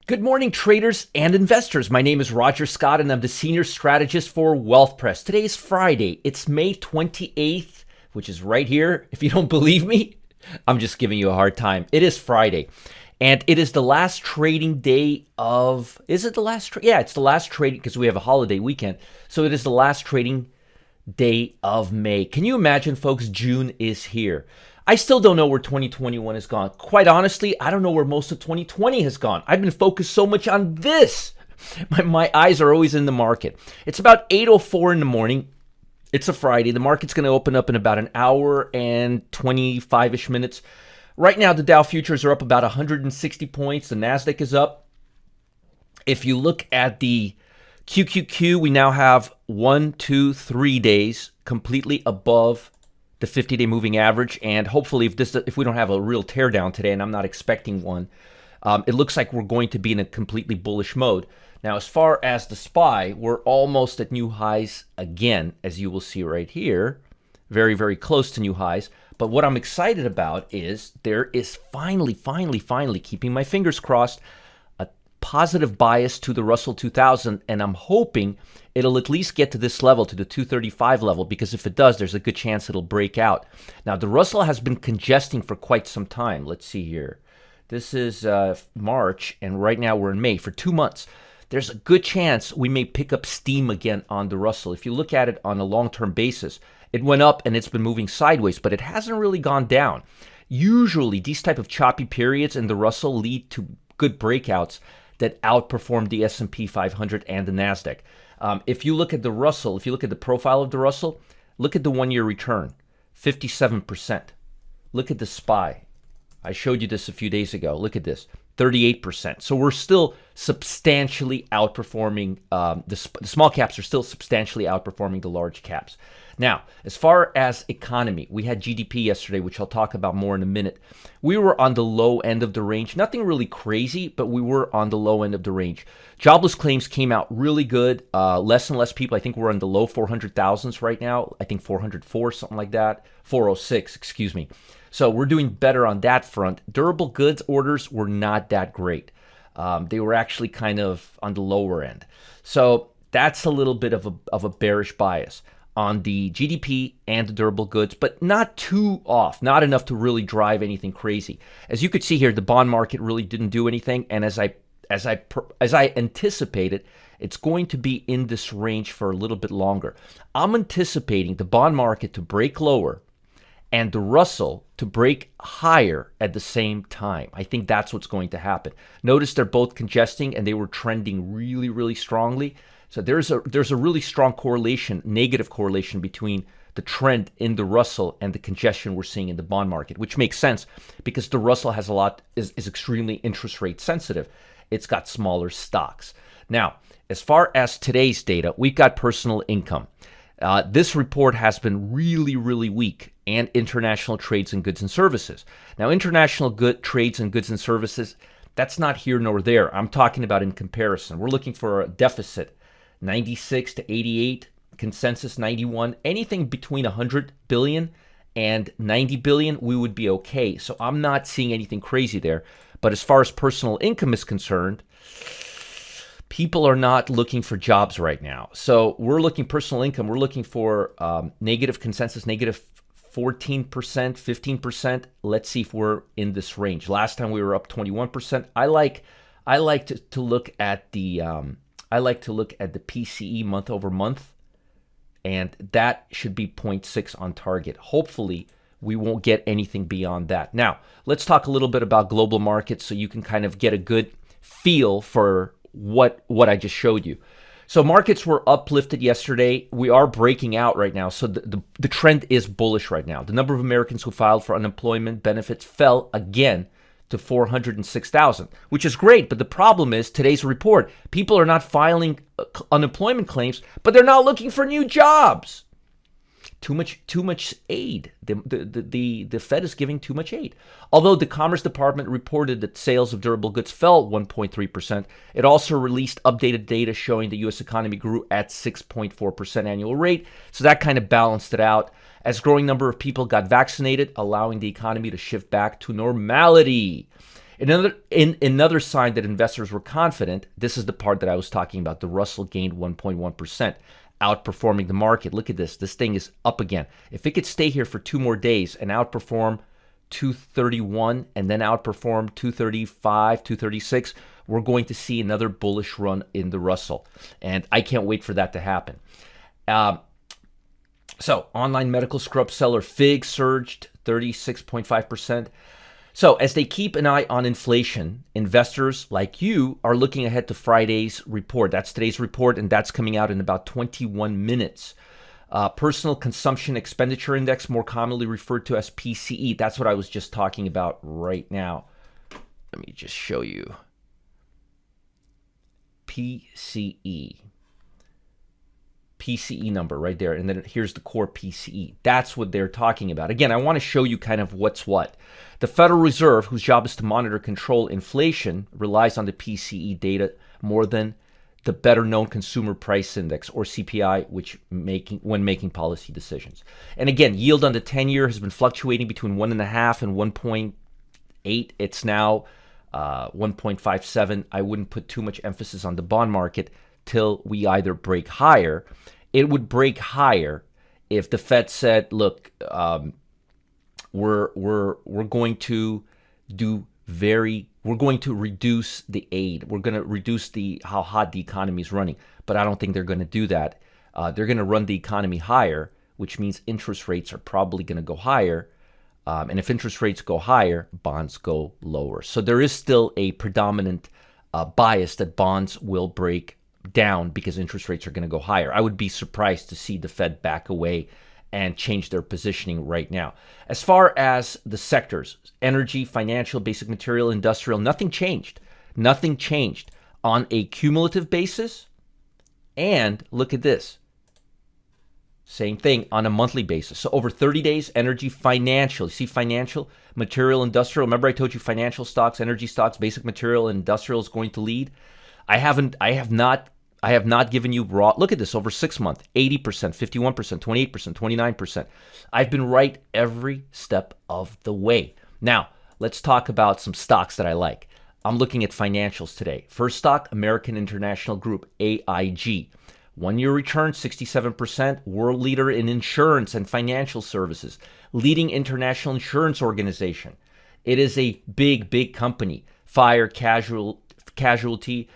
Good morning, traders and investors. My name is Roger Scott, and I'm the senior strategist for WealthPress. Today is Friday. It's May 28th, which is right here. If you don't believe me, I'm just giving you a hard time. It is Friday, and it is the last trading day of. Is it the last? Yeah, it's the last trading because we have a holiday weekend. So it is the last trading day of May. Can you imagine, folks? June is here. I still don't know where 2021 has gone. Quite honestly, I don't know where most of 2020 has gone. I've been focused so much on this. My eyes are always in the market. It's about 8:04 in the morning. It's a Friday. The market's going to open up in about an hour and 25-ish minutes. Right now, the Dow futures are up about 160 points. The Nasdaq is up. If you look at the QQQ, we now have 1, 2, 3 days completely above the 50-day moving average, and hopefully if we don't have a real teardown today, and I'm not expecting one, it looks like we're going to be in a completely bullish mode. Now, as far as the SPY, we're almost at new highs again, as you will see right here. Very, very close to new highs. But what I'm excited about is there is finally, keeping my fingers crossed, a positive bias to the Russell 2000, and I'm hoping it'll at least get to this level, to the 235 level, because if it does, there's a good chance it'll break out. Now, the Russell has been congesting for quite some time. Let's see here. This is March, and right now we're in May. For 2 months, there's a good chance we may pick up steam again on the Russell. If you look at it on a long-term basis, it went up and it's been moving sideways, but it hasn't really gone down. Usually, these type of choppy periods in the Russell lead to good breakouts that outperform the S&P 500 and the Nasdaq. If you look at the Russell, if you look at the profile of the Russell, look at the one-year return, 57%. Look at the SPY. I showed you this a few days ago. Look at this, 38%. So we're still substantially outperforming, the small caps are still substantially outperforming the large caps. Now, as far as economy, we had GDP yesterday, which I'll talk about more in a minute. We were on the low end of the range. Nothing really crazy, but we were on the low end of the range. Jobless claims came out really good. Less and less people. I think we're in the low 400,000s right now. I think 404, something like that. 406, excuse me. So we're doing better on that front. Durable goods orders were not that great. They were actually kind of on the lower end. So that's a little bit of a bearish bias on the GDP and the durable goods, but not too off, not enough to really drive anything crazy. As you could see here, the bond market really didn't do anything, and as I anticipated, it's going to be in this range for a little bit longer. I'm anticipating the bond market to break lower and the Russell to break higher at the same time. I think that's what's going to happen. Notice they're both congesting and they were trending really, really strongly. So there's a really strong correlation, negative correlation between the trend in the Russell and the congestion we're seeing in the bond market, which makes sense because the Russell has is extremely interest rate sensitive. It's got smaller stocks. Now, as far as today's data, we've got personal income. This report has been really, really weak, and international trades in goods and services. Now, international trades in goods and services, that's not here nor there. I'm talking about in comparison. We're looking for a deficit, 96 to 88, consensus 91. Anything between 100 billion and 90 billion, we would be okay. So I'm not seeing anything crazy there. But as far as personal income is concerned, people are not looking for jobs right now. So we're looking personal income. We're looking for negative consensus, negative 14%, 15%. Let's see if we're in this range. Last time we were up 21%. I like to look at the PCE month over month, and that should be 0.6 on target. Hopefully, we won't get anything beyond that. Now, let's talk a little bit about global markets so you can kind of get a good feel for what I just showed you. So markets were uplifted yesterday. We are breaking out right now. So the trend is bullish right now. The number of Americans who filed for unemployment benefits fell again to 406,000, which is great. But the problem is today's report, people are not filing unemployment claims, but they're not looking for new jobs. Too much aid. The Fed is giving too much aid. Although the Commerce Department reported that sales of durable goods fell 1.3%, it also released updated data showing the U.S. economy grew at 6.4% annual rate. So that kind of balanced it out as growing number of people got vaccinated, allowing the economy to shift back to normality. Another sign that investors were confident, this is the part that I was talking about. The Russell gained 1.1%, outperforming the market. Look at this. This thing is up again. If it could stay here for 2 more days and outperform 231 and then outperform 235, 236, we're going to see another bullish run in the Russell. And I can't wait for that to happen. So online medical scrub seller FIG surged 36.5%. So as they keep an eye on inflation, investors like you are looking ahead to Friday's report. That's today's report, and that's coming out in about 21 minutes. Personal Consumption Expenditure Index, more commonly referred to as PCE. That's what I was just talking about right now. Let me just show you. PCE. PCE number right there. And then here's the core PCE. That's what they're talking about. Again, I want to show you kind of what's what. The Federal Reserve, whose job is to monitor, control inflation, relies on the PCE data more than the better known Consumer Price Index, or CPI, when making policy decisions. And again, yield on the 10-year has been fluctuating between 1.5 and 1.8. It's now 1.57. I wouldn't put too much emphasis on the bond market till we either break higher. It would break higher if the Fed said, look, we're going to reduce the aid. We're going to reduce how hot the economy is running. But I don't think they're going to do that. They're going to run the economy higher, which means interest rates are probably going to go higher. And if interest rates go higher, bonds go lower. So there is still a predominant bias that bonds will break down because interest rates are going to go higher. I would be surprised to see the Fed back away and change their positioning right now. As far as the sectors, energy, financial, basic material, industrial, nothing changed. Nothing changed on a cumulative basis. And look at this. Same thing on a monthly basis. So over 30 days, energy, financial. You see financial, material, industrial. Remember I told you financial stocks, energy stocks, basic material, and industrial is going to lead. I have not given you raw. Look at this over 6 months, 80%, 51%, 28%, 29%. I've been right every step of the way. Now, let's talk about some stocks that I like. I'm looking at financials today. First stock, American International Group, AIG. 1-year return, 67%. World leader in insurance and financial services. Leading international insurance organization. It is a big company. Fire, casualty.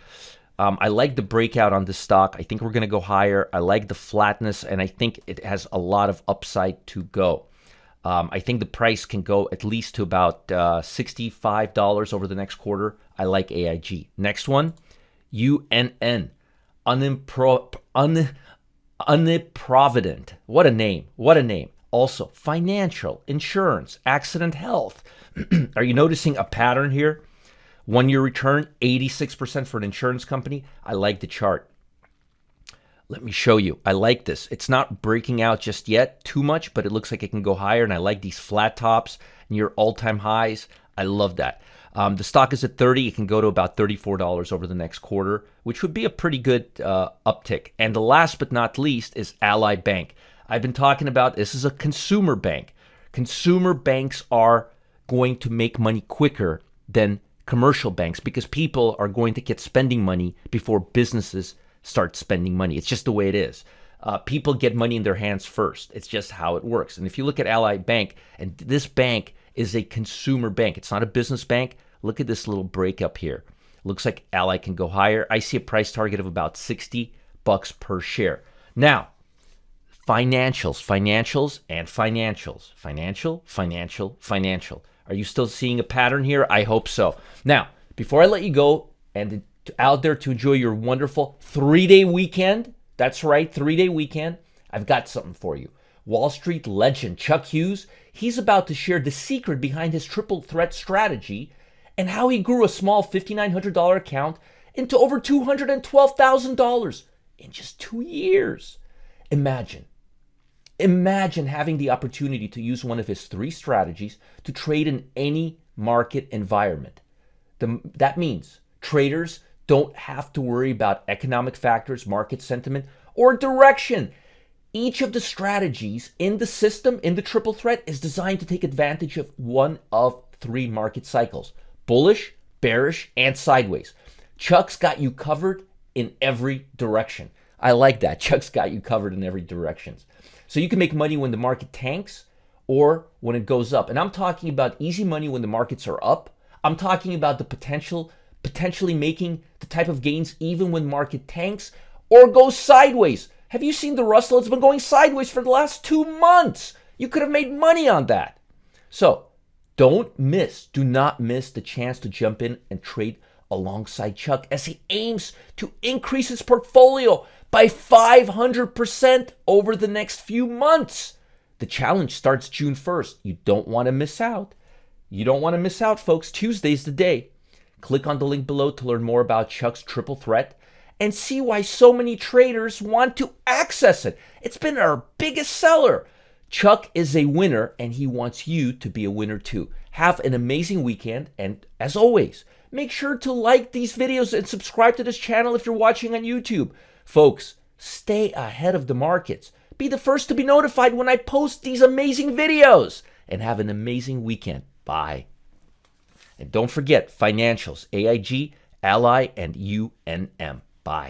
I like the breakout on this stock. I think we're going to go higher. I like the flatness, and I think it has a lot of upside to go. I think the price can go at least to about $65 over the next quarter. I like AIG. Next one, UNN. Uniprovident. What a name. What a name. Also, financial, insurance, accident health. Are you noticing a pattern here? 1-year return, 86% for an insurance company. I like the chart. Let me show you. I like this. It's not breaking out just yet too much, but it looks like it can go higher. And I like these flat tops near all-time highs. I love that. The stock is at 30. It can go to about $34 over the next quarter, which would be a pretty good uptick. And the last but not least is Ally Bank. I've been talking about this is a consumer bank. Consumer banks are going to make money quicker than commercial banks because people are going to get spending money before businesses start spending money. It's just the way it is. People get money in their hands first. It's just how it works. And if you look at Ally Bank, and this bank is a consumer bank. It's not a business bank. Look at this little break up here. Looks like Ally can go higher. I see a price target of about $60 per share. Now, financials. Financial. Are you still seeing a pattern here? I hope so. Now, before I let you go and out there to enjoy your wonderful 3-day weekend, that's right, 3-day weekend, I've got something for you. Wall Street legend Chuck Hughes, he's about to share the secret behind his triple threat strategy and how he grew a small $5,900 account into over $212,000 in just 2 years. Imagine having the opportunity to use one of his 3 strategies to trade in any market environment. That means traders don't have to worry about economic factors, market sentiment, or direction. Each of the strategies in the system, in the triple threat, is designed to take advantage of one of 3 market cycles: bullish, bearish, and sideways. Chuck's got you covered in every direction. I like that. Chuck's got you covered in every direction. So you can make money when the market tanks or when it goes up. And I'm talking about easy money when the markets are up. I'm talking about the potentially making the type of gains even when market tanks or goes sideways. Have you seen the Russell? It's been going sideways for the last 2 months. You could have made money on that. So do not miss the chance to jump in and trade alongside Chuck as he aims to increase his portfolio by 500% over the next few months. The challenge starts June 1st. You don't want to miss out. You don't want to miss out, folks. Tuesday's the day. Click on the link below to learn more about Chuck's triple threat and see why so many traders want to access it. It's been our biggest seller. Chuck is a winner and he wants you to be a winner too. Have an amazing weekend, and as always, make sure to like these videos and subscribe to this channel if you're watching on YouTube. Folks, stay ahead of the markets. Be the first to be notified when I post these amazing videos, and have an amazing weekend. Bye. And don't forget financials, AIG, Ally, and UNM. Bye.